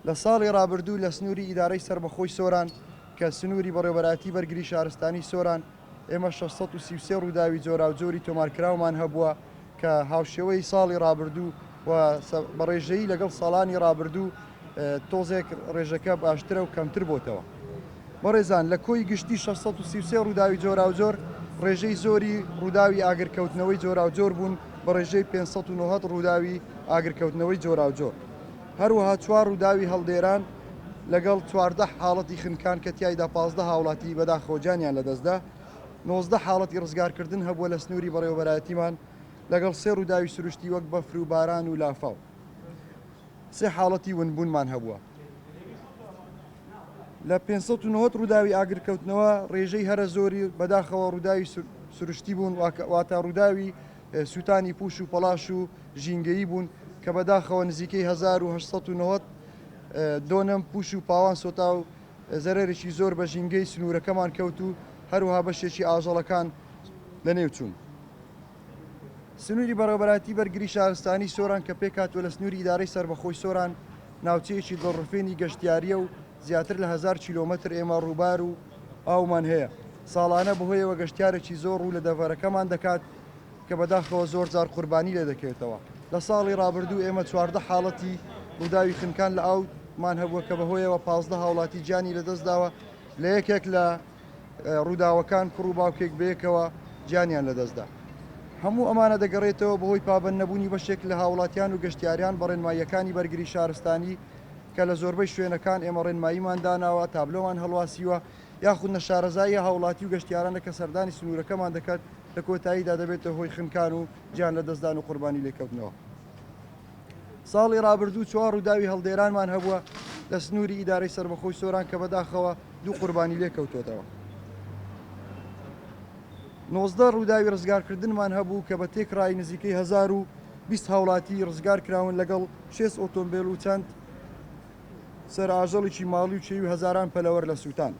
لە ساڵی ڕابردوو لە سنووری ئیدارەی سربەخۆی سۆران کە سنووری بەڕێوەبەراتی بەرگری شارستانی سۆران ئێمە 633 ڕووداوی جۆرا و جۆری تۆمارکراومان هەبووە کە هاوشێوەی ساڵی ڕابردوو و بەڕێژەیی لەگەڵ ساڵانی ڕابردوو تۆزێک ڕێژەکە باشترە و کەمتر بۆتەوە. بەڕێزان لە کۆی گشتی 633 ڕووداوی جۆرا و جۆر ڕێژەی زۆری ڕووداوی ئاگرکەوتنەوەی جۆرا و جۆر بوون بە ڕێژەی 590 ڕووداوی ئاگرکەوتنەوەی جۆرا و جۆر. هەروەها چوار ڕووداوی هەڵدێران لەگەڵ 14 حاڵەتی خنکان کە تیایدا 15 هاوڵاتی بەداخۆجانیان لەدەستدا 19 حاڵەتی ڕزگارکردن هەبووە لە سنووری بەڕێوەبەراتیمان لەگەڵ سێ ڕووداوی سروشتی وەک بەفر و باران و لافاو. سێ حاڵەتی ونبوونمان هەبووە. لە 590 ڕووداوی ئاگرکەوتنەوە ڕێژەی هەرە زۆری بەداخەوە ڕووداوی سروشتی بوون واتە ڕووداوی سووتانی پوش و پەلاش و ژینگەیی بوون کە بەداخەوە نزیکەی 1890 دۆنم پوش و پاوان سۆتا و زەرێکی زۆر بە ژینگەی سنوورەکەمان کەوت و هەروها بەشێکی ئاژەڵەکان لە نێو چوون. سنووری بەڕێوەبەراتی بەرگری شارستانی سۆران کە پێکاتوە لە سنووری ئیدارەی سربەخۆی سۆران ناوچەیەکی دڵڕفێنی گەشتیاریە و زیاتر لە 1000 کیلۆمەتر ئێمە ڕووبار و ئاومان هەیە. ساڵانە بەهۆیەوە گەشتیارێکی زۆر ڕوو لە دەڤەرەکەمان دەکات کە بەداخەوە زۆر جار قوربانی لێ دەکەوێتەوە. لە ساڵی ڕابردوو ئێمە 14 حاڵەتی ڕووداوی خنکان لە ئاومان هەبووە کە بەهۆیەوە 15 هاوڵاتی جانی لەدەستداوە لە یەکێک لە ڕووداوەکان کوڕ و باوکێک بەیەکەوە گیانیان لەدەستدا. هەموو ئەمانە دەگەڕێتەوە بەهۆی پابەند نەبوونی بەشێک لە هاوڵاتیان و گەشتیاریان بە ڕێنماییەکانی بەرگری شارستانی کە لە زۆربەی شوێنەکان ئێمە ڕێنماییمان داناوە تابلۆمان هەڵواسیوە یاخود نەشارەزایی هاوڵاتی و گەشتیارانە کە سەردانی سنوورەکەمان دەکات لە کۆتاییدا دەبێتە هۆی خنکان و گیان لەدەستدان و قوربانی لێکەوتنەوە. ساڵی ڕابردوو چوار ڕووداوی هەڵدێرانمان هەبووە لە سنووری ئیدارەی سربەخۆی سۆران کە بەداخەوە دوو قوربانی لێکەوتۆتەوە. 19 ڕووداوی ڕزگارکردنمان هەبوو کە بە تێکڕای نزیکەی 1020 هاوڵاتی ڕزگار کراون لەگەڵ 6 ئۆتۆمبیل و چەند سەرئاژەڵێکی ماڵی و چێوی هەزاران پەلەوەر لە سووتان.